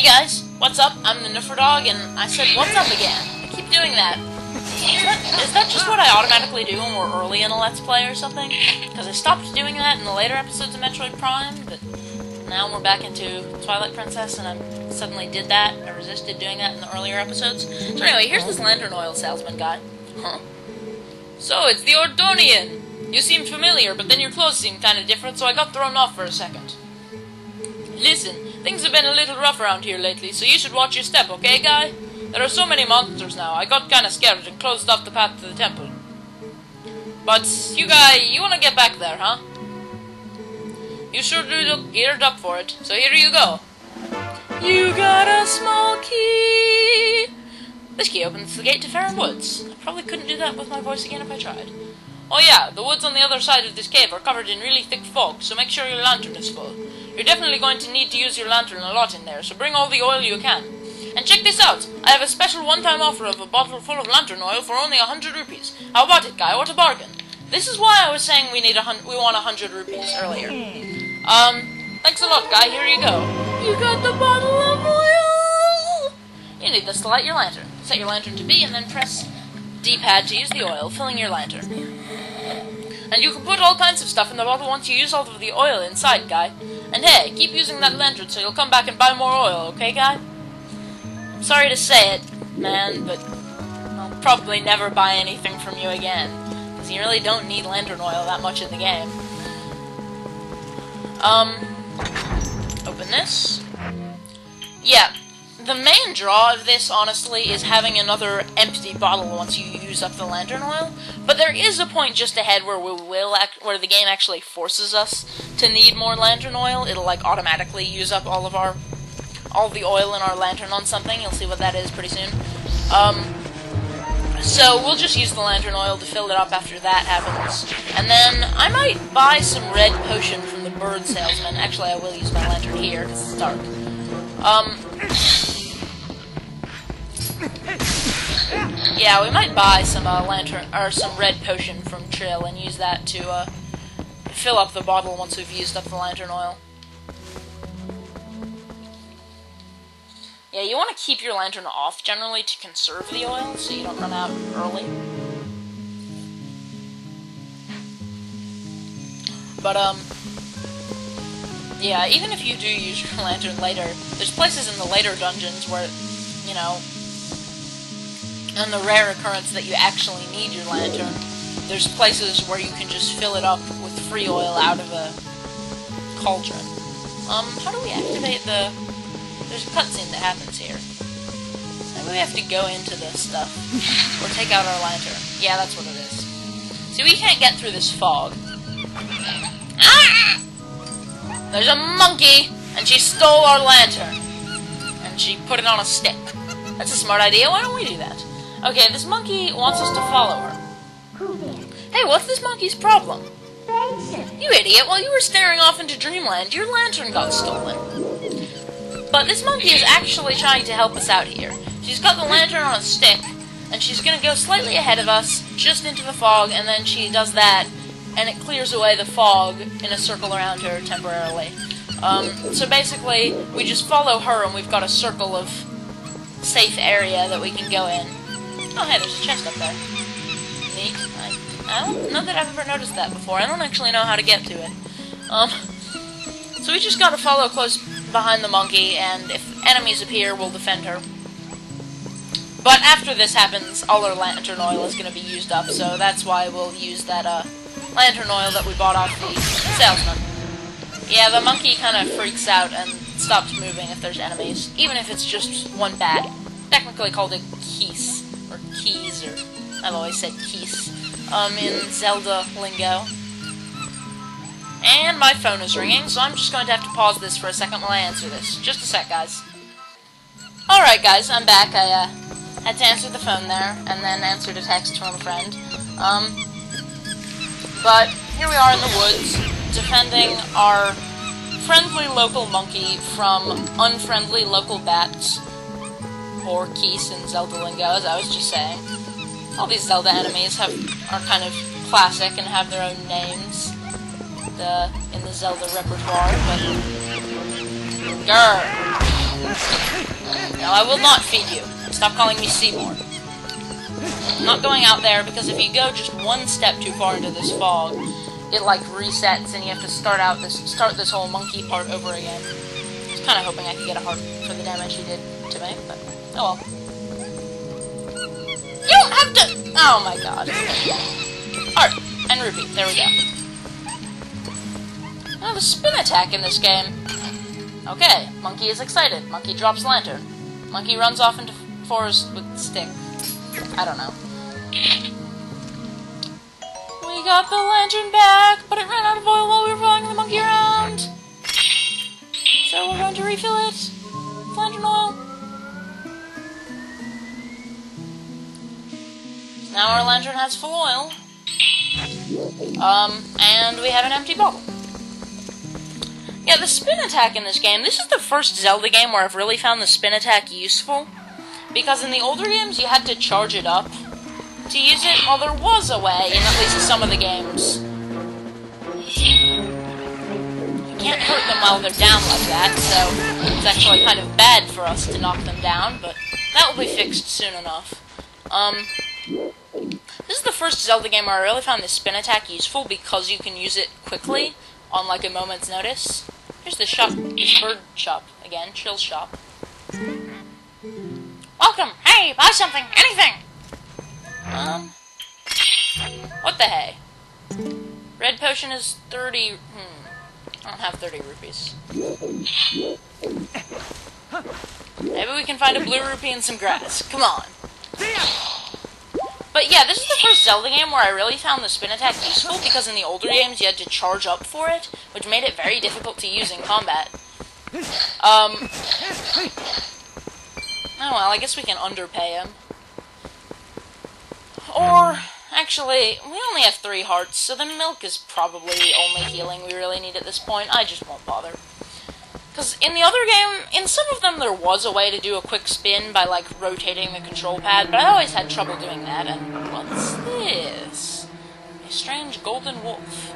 guys, what's up? I'm the Niffer Dog, and I said what's up again. I keep doing that. Is that just what I automatically do when we're early in a Let's Play or something? Because I stopped doing that in the later episodes of Metroid Prime, but now we're back into Twilight Princess, and I suddenly did that. I resisted doing that in the earlier episodes. So anyway, here's this lantern oil salesman guy. Huh. So, it's the Ordonian! You seem familiar, but then your clothes seem kinda different, so I got thrown off for a second. Listen, things have been a little rough around here lately, so you should watch your step, okay, guy? There are so many monsters now, I got kinda scared and closed off the path to the temple. But, you wanna get back there, huh? You sure do look geared up for it, so here you go. You got a small key! This key opens the gate to Faron Woods. I probably couldn't do that with my voice again if I tried. Oh yeah, the woods on the other side of this cave are covered in really thick fog, so make sure your lantern is full. You're definitely going to need to use your lantern a lot in there, so bring all the oil you can. And check this out! I have a special one-time offer of a bottle full of lantern oil for only 100 rupees. How about it, guy? What a bargain! This is why I was saying we want 100 rupees earlier. Thanks a lot, guy. Here you go. You got the bottle of oil! You need this to light your lantern. Set your lantern to B and then press D-pad to use the oil, filling your lantern. And you can put all kinds of stuff in the bottle once you use all of the oil inside, guy. And hey, keep using that lantern so you'll come back and buy more oil, okay, guy? I'm sorry to say it, man, but I'll probably never buy anything from you again, because you really don't need lantern oil that much in the game. Open this. Yeah, the main draw of this, honestly, is having another empty bottle once you use up the lantern oil, but there is a point just ahead where where the game actually forces us to need more lantern oil. It'll, like, automatically use up all the oil in our lantern on something. You'll see what that is pretty soon. So we'll just use the lantern oil to fill it up after that happens. And then I might buy some red potion from the bird salesman. Actually, I will use my lantern here because it's dark. Yeah, we might buy some some red potion from Trill and use that to fill up the bottle once we've used up the lantern oil. Yeah, you want to keep your lantern off, generally, to conserve the oil, so you don't run out early. But, yeah, even if you do use your lantern later, there's places in the later dungeons where, you know, on the rare occurrence that you actually need your lantern, there's places where you can just fill it up with free oil out of a cauldron. How do we activate the... There's a cutscene that happens here. Maybe we have to go into this stuff. Or take out our lantern. Yeah, that's what it is. See, we can't get through this fog. Ah! There's a monkey! And she stole our lantern. And she put it on a stick. That's a smart idea. Why don't we do that? Okay, this monkey wants us to follow her. Hey, what's this monkey's problem? You idiot! While you were staring off into dreamland, your lantern got stolen. But this monkey is actually trying to help us out here. She's got the lantern on a stick, and she's going to go slightly ahead of us, just into the fog, and then she does that, and it clears away the fog in a circle around her temporarily. So basically, we just follow her, and we've got a circle of safe area that we can go in. Oh hey, there's a chest up there. Neat. I don't know that I've ever noticed that before. I don't actually know how to get to it. So we just gotta follow close behind the monkey, and if enemies appear, we'll defend her. But after this happens, all our lantern oil is going to be used up, so that's why we'll use that lantern oil that we bought off the salesman. Yeah, the monkey kind of freaks out and stops moving if there's enemies, even if it's just one bat. Technically called a keys, or keys, or I've always said keys, in Zelda lingo. And my phone is ringing, so I'm just going to have to pause this for a second while I answer this. Just a sec, guys. Alright, guys, I'm back. I had to answer the phone there, and then answered a text from a friend. But here we are in the woods, defending our friendly local monkey from unfriendly local bats. Or keys in Zelda lingo, as I was just saying. All these Zelda enemies are kind of classic and have their own names. In the Zelda repertoire, but grr. No, I will not feed you. Stop calling me Seymour. I'm not going out there, because if you go just one step too far into this fog, it, like, resets, and you have to start this whole monkey part over again. I was kind of hoping I could get a heart for the damage he did to me, but oh well. You don't have to... Oh my god. Heart and rupee. There we go. Now, the spin attack in this game. Okay, monkey is excited. Monkey drops lantern. Monkey runs off into forest with stick. I don't know. We got the lantern back, but it ran out of oil while we were following the monkey around. So we're going to refill it with lantern oil. Now our lantern has full oil. And we have an empty bottle. Yeah, the spin attack in this game, this is the first Zelda game where I've really found the spin attack useful. Because in the older games, you had to charge it up to use it. Well, there was a way, in at least some of the games. You can't hurt them while they're down like that, so it's actually kind of bad for us to knock them down, but that will be fixed soon enough. This is the first Zelda game where I really found the spin attack useful because you can use it quickly on, like, a moment's notice. Here's the shop, this bird shop again, Chill Shop. Welcome! Hey, buy something! Anything! What the hey? Red potion is 30... I don't have 30 rupees. Maybe we can find a blue rupee and some grass. Come on. But yeah, this is the first Zelda game where I really found the spin attack useful, because in the older games you had to charge up for it, which made it very difficult to use in combat. Oh well, I guess we can underpay him. Or, actually, we only have 3 hearts, so the milk is probably the only healing we really need at this point. I just won't bother. Because in the other game, in some of them there was a way to do a quick spin by, like, rotating the control pad, but I always had trouble doing that, and what's this? A strange golden wolf.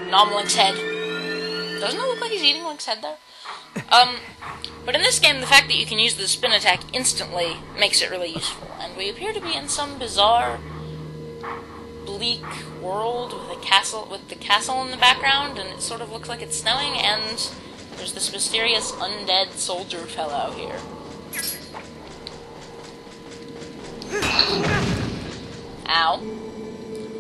Nom Link's head. Doesn't it look like he's eating Link's head there? But in this game, the fact that you can use the spin attack instantly makes it really useful, and we appear to be in some bizarre, bleak world with the castle in the background, and it sort of looks like it's snowing, and there's this mysterious undead soldier fellow here. Ow.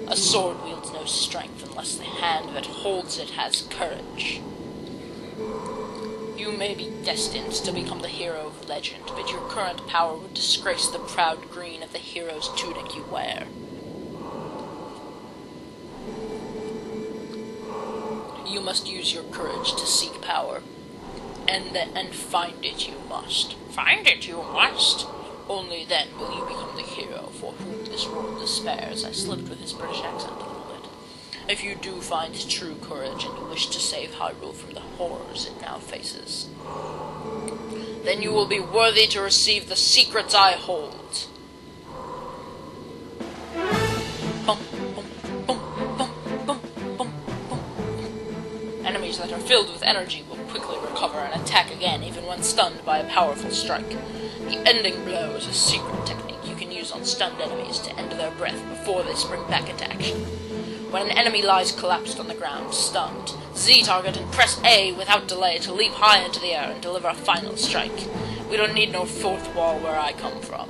A sword wields no strength unless the hand that holds it has courage. You may be destined to become the hero of legend, but your current power would disgrace the proud green of the hero's tunic you wear. You must use your courage to seek power, and find it you must. Find it you must! Only then will you become the hero for whom this world despairs. I slipped with his British accent a little bit. If you do find true courage and you wish to save Hyrule from the horrors it now faces, then you will be worthy to receive the secrets I hold. Bum, bum, bum, bum, bum, bum, bum. Enemies that are filled with energy will quickly recover and attack again, even when stunned by a powerful strike. The ending blow is a secret technique you can use on stunned enemies to end their breath before they spring back into action. When an enemy lies collapsed on the ground, stunned, Z-target and press A without delay to leap high into the air and deliver a final strike. We don't need no fourth wall where I come from.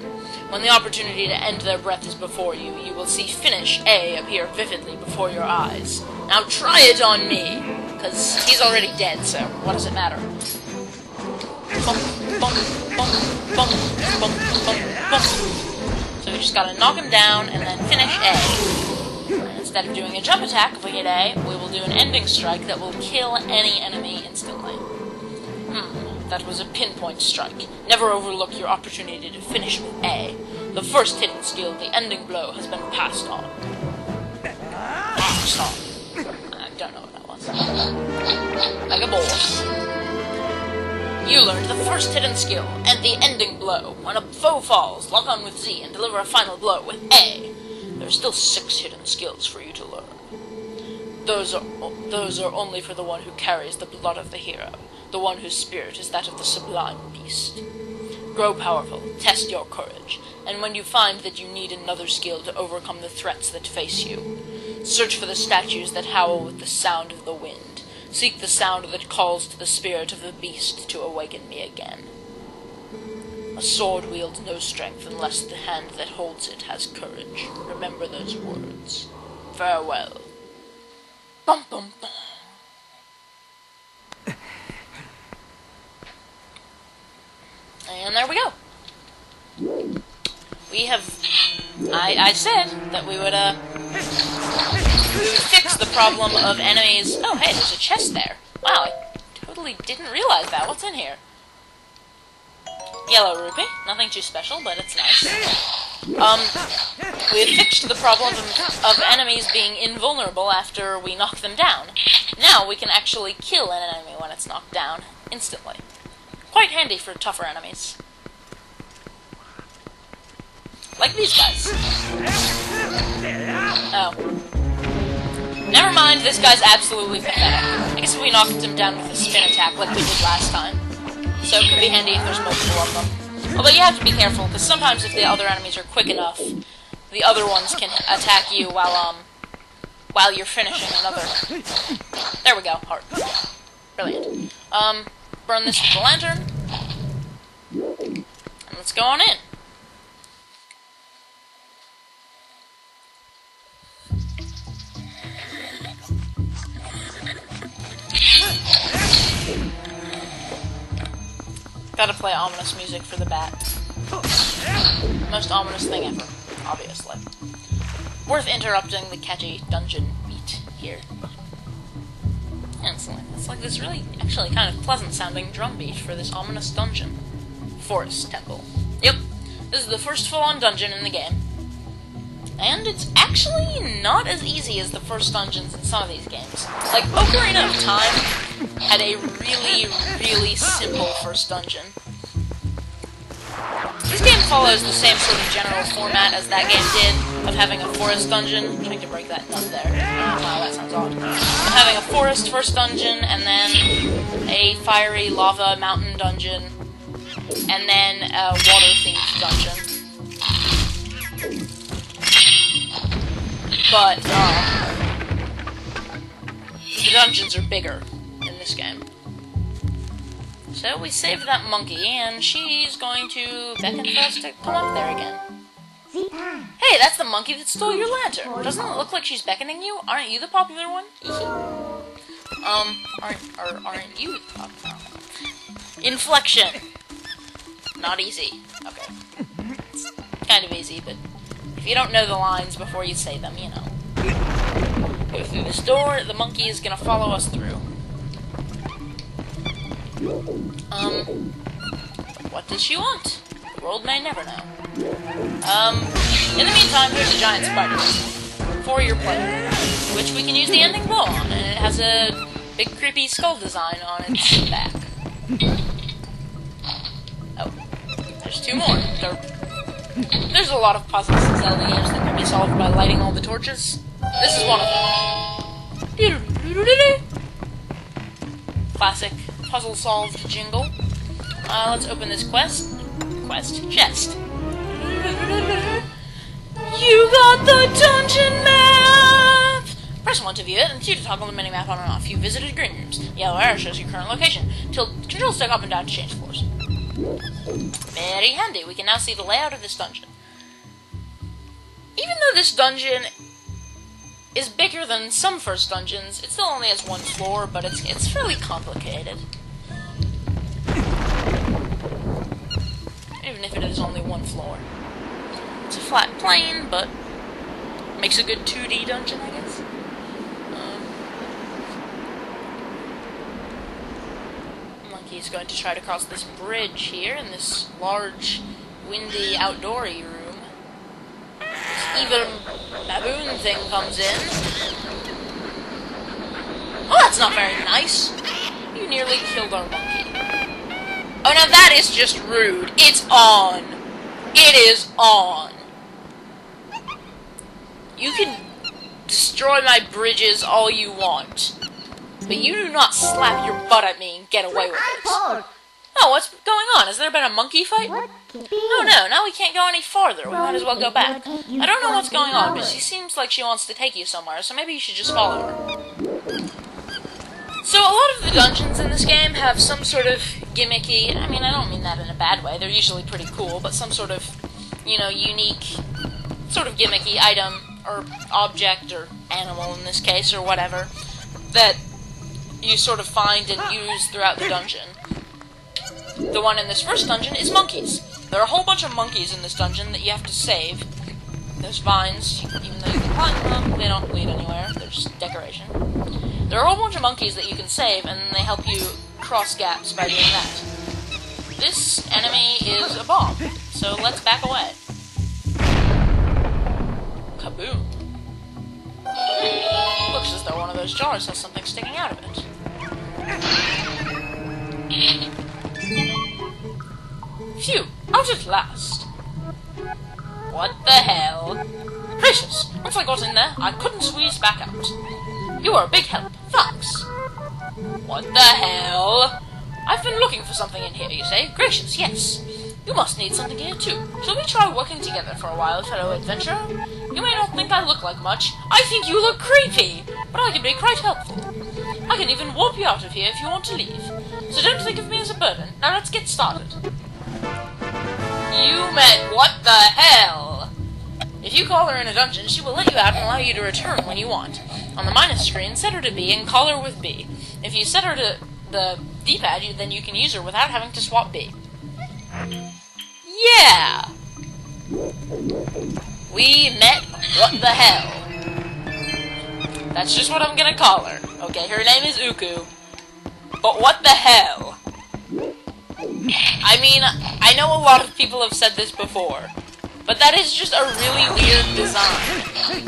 When the opportunity to end their breath is before you, you will see Finish A appear vividly before your eyes. Now try it on me, because he's already dead, so what does it matter? Bump, bump, bump, bump, bump, bump, bump. So we just gotta knock him down and then finish A. And instead of doing a jump attack, if we hit A, we will do an ending strike that will kill any enemy instantly. That was a pinpoint strike. Never overlook your opportunity to finish with A. The first hidden skill, the ending blow, has been passed on. Passed on. I don't know what that was. Like a boss. You learned the first hidden skill, and the ending blow. When a foe falls, lock on with Z and deliver a final blow with A. There are still 6 hidden skills for you to learn. Those are only for the one who carries the blood of the hero. the one whose spirit is that of the sublime beast. Grow powerful, test your courage, and when you find that you need another skill to overcome the threats that face you, search for the statues that howl with the sound of the wind. Seek the sound that calls to the spirit of the beast to awaken me again. A sword wields no strength unless the hand that holds it has courage. Remember those words. Farewell. Bum bum bum. And there we go. We have... I said that we would fix the problem of enemies... Oh, hey, there's a chest there. Wow, I totally didn't realize that. What's in here? Yellow rupee. Nothing too special, but it's nice. We have fixed the problem of enemies being invulnerable after we knock them down. Now we can actually kill an enemy when it's knocked down, instantly. Quite handy for tougher enemies. Like these guys. Oh. Never mind, this guy's absolutely pathetic. I guess if we knocked him down with a spin attack like we did last time. So it could be handy if there's multiple of them. Although you have to be careful, because sometimes if the other enemies are quick enough, the other ones can attack you while you're finishing another. There we go, heart. Brilliant. Burn this with the lantern. And let's go on in. Gotta play ominous music for the bat. Most ominous thing ever, obviously. Worth interrupting the catchy dungeon beat here. And it's like this really, actually kind of pleasant sounding drum beat for this ominous dungeon. Forest Temple. Yep, this is the first full-on dungeon in the game. And it's actually not as easy as the first dungeons in some of these games. Like, Ocarina of Time had a really, really simple first dungeon. This game follows the same sort of general format as that game did, of having a forest dungeon. I'm trying to break that nut there. Wow, that sounds odd. Of having a forest first dungeon, and then a fiery lava mountain dungeon, and then a water-themed dungeon. But, the dungeons are bigger in this game. So we saved that monkey, and she's going to beckon for us to come up there again. Hey, that's the monkey that stole your lantern. Doesn't it look like she's beckoning you? Aren't you the popular one? Aren't you the popular one? Inflection. Not easy. Okay. It's kind of easy, but if you don't know the lines before you say them, you know. Go through this door, the monkey is gonna follow us through. What does she want? The world may never know. In the meantime, here's a giant spider for your player, which we can use the ending blow on, and it has a big creepy skull design on its back. Oh, there's two more. There's a lot of puzzles in Zelda games that can be solved by lighting all the torches. This is one of them. Classic puzzle solved jingle. Let's open this chest. You got the dungeon map! Press 1 to view it, and 2 to toggle the minimap on and off. You visited green rooms. Yellow arrow shows your current location. Control stick up and down to change floors. Very handy. We can now see the layout of this dungeon. Even though this dungeon is bigger than some first dungeons, it still only has one floor, but it's fairly complicated. Even if it is only one floor. It's a flat plane, but makes a good 2D dungeon, I guess. Monkey's going to try to cross this bridge here in this large, windy, outdoory room. This evil baboon thing comes in. Oh, that's not very nice. You nearly killed our monkey. Oh, now that is just rude. It's on. It is on. You can destroy my bridges all you want. but you do not slap your butt at me and get away with it. Oh, what's going on? Has there been a monkey fight? Oh no, now we can't go any farther. We might as well go back. I don't know what's going on, but she seems like she wants to take you somewhere, so maybe you should just follow her. So a lot of the dungeons in this game have some sort of gimmicky, I mean, I don't mean that in a bad way, they're usually pretty cool, but some sort of, you know, unique, sort of gimmicky item, or object, or animal in this case, or whatever, that you sort of find and use throughout the dungeon. The one in this first dungeon is monkeys. There are a whole bunch of monkeys in this dungeon that you have to save. There's vines, even though you can climb them, they don't lead anywhere, they're just decoration. There are a whole bunch of monkeys that you can save, and they help you cross gaps by doing that. This enemy is a bomb, so let's back away. Kaboom. Looks as though one of those jars has something sticking out of it. Phew, out at last. What the hell? Gracious, once I got in there, I couldn't squeeze back out. You were a big help, thanks. What the hell? I've been looking for something in here, you say? Gracious, yes. You must need something here too. Shall we try working together for a while, fellow adventurer? You may not think I look like much. I think you look creepy, but I can be quite helpful. I can even warp you out of here if you want to leave. So don't think of me as a burden. Now let's get started. You met what the hell? If you call her in a dungeon, she will let you out and allow you to return when you want. On the minus screen, set her to B and call her with B. If you set her to the D-pad, then you can use her without having to swap B. Yeah! We met what the hell. That's just what I'm gonna call her. Okay, her name is Uku. But what the hell? I mean, I know a lot of people have said this before, but that is just a really weird design.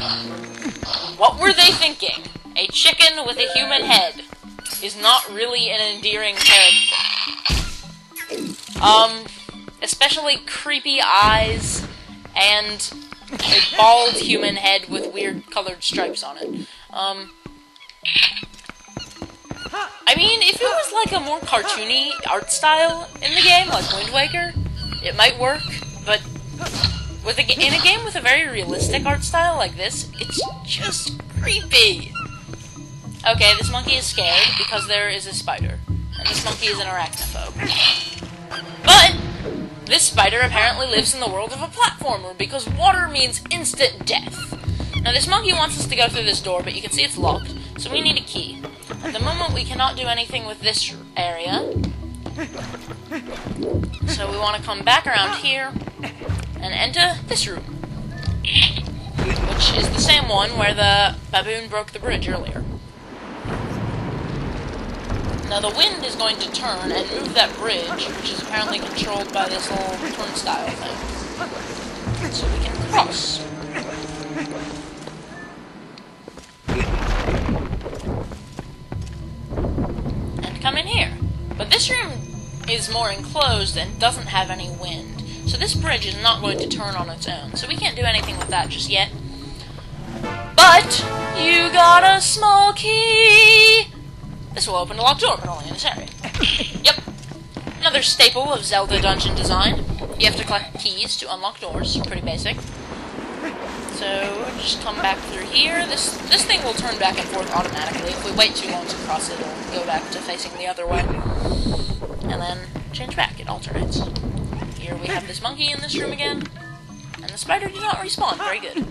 What were they thinking? A chicken with a human head is not really an endearing character. Especially creepy eyes and a bald human head with weird colored stripes on it. I mean, if it was like a more cartoony art style in the game, like Wind Waker, it might work, but in a game with a very realistic art style like this, it's just creepy. Okay, this monkey is scared because there is a spider, and this monkey is an arachnophobe. But this spider apparently lives in the world of a platformer because water means instant death. Now this monkey wants us to go through this door, but you can see it's locked, so we need a key. At the moment we cannot do anything with this area, so we want to come back around here and enter this room, which is the same one where the baboon broke the bridge earlier. Now the wind is going to turn and move that bridge, which is apparently controlled by this little turnstile thing, so we can cross. And come in here. But this room is more enclosed and doesn't have any wind, so this bridge is not going to turn on its own, so we can't do anything with that just yet. But you got a small key! This will open a locked door, but only in this area. Yep. Another staple of Zelda dungeon design. You have to collect keys to unlock doors. Pretty basic. So, just come back through here. This thing will turn back and forth automatically. If we wait too long to cross it, it'll go back to facing the other way. And then change back. It alternates. Here we have this monkey in this room again. And the spider did not respawn. Very good.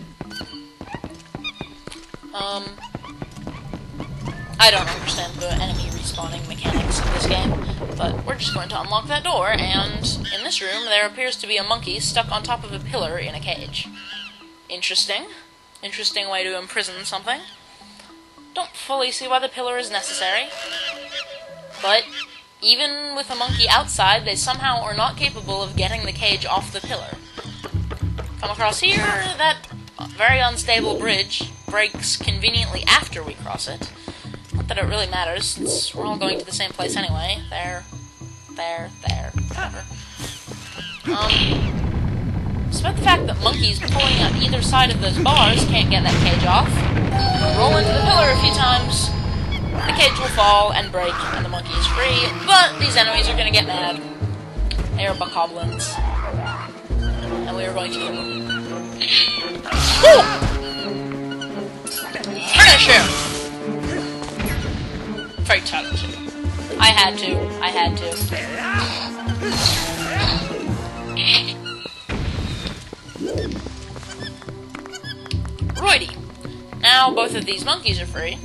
I don't understand the enemy respawning mechanics in this game, but we're just going to unlock that door, and in this room there appears to be a monkey stuck on top of a pillar in a cage. Interesting. Interesting way to imprison something. Don't fully see why the pillar is necessary, but even with a monkey outside, they somehow are not capable of getting the cage off the pillar. Come across here, that very unstable bridge breaks conveniently after we cross it. Not that it really matters, since we're all going to the same place anyway. There, whatever. Despite the fact that monkeys pulling on either side of those bars can't get that cage off, roll into the pillar a few times, the cage will fall and break, and the monkey is free, but these enemies are going to get mad. They are bokoblins. And we are going to kill them. Woo! Finish him! Fatality. I had to. Righty. Now both of these monkeys are free.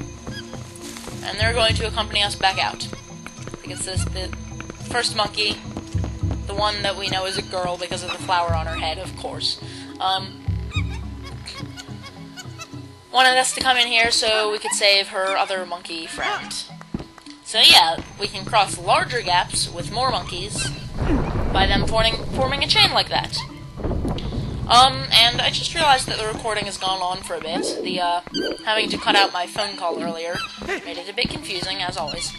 And they're going to accompany us back out. I think it's the first monkey, the one that we know is a girl because of the flower on her head, of course. Wanted us to come in here so we could save her other monkey friend. So yeah, we can cross larger gaps with more monkeys by them forming a chain like that. And I just realized that the recording has gone on for a bit. The, having to cut out my phone call earlier made it a bit confusing, as always.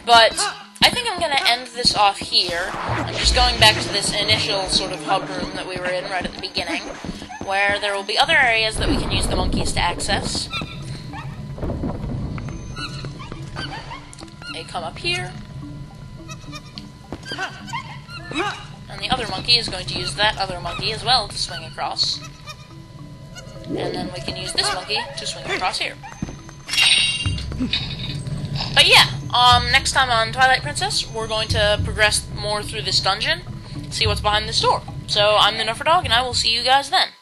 But I think I'm gonna end this off here. I'm just going back to this initial sort of hub room that we were in right at the beginning, where there will be other areas that we can use the monkeys to access. They come up here. And the other monkey is going to use that other monkey as well to swing across. And then we can use this monkey to swing across here. But yeah, next time on Twilight Princess, we're going to progress more through this dungeon, see what's behind this door. So I'm the Dog, and I will see you guys then.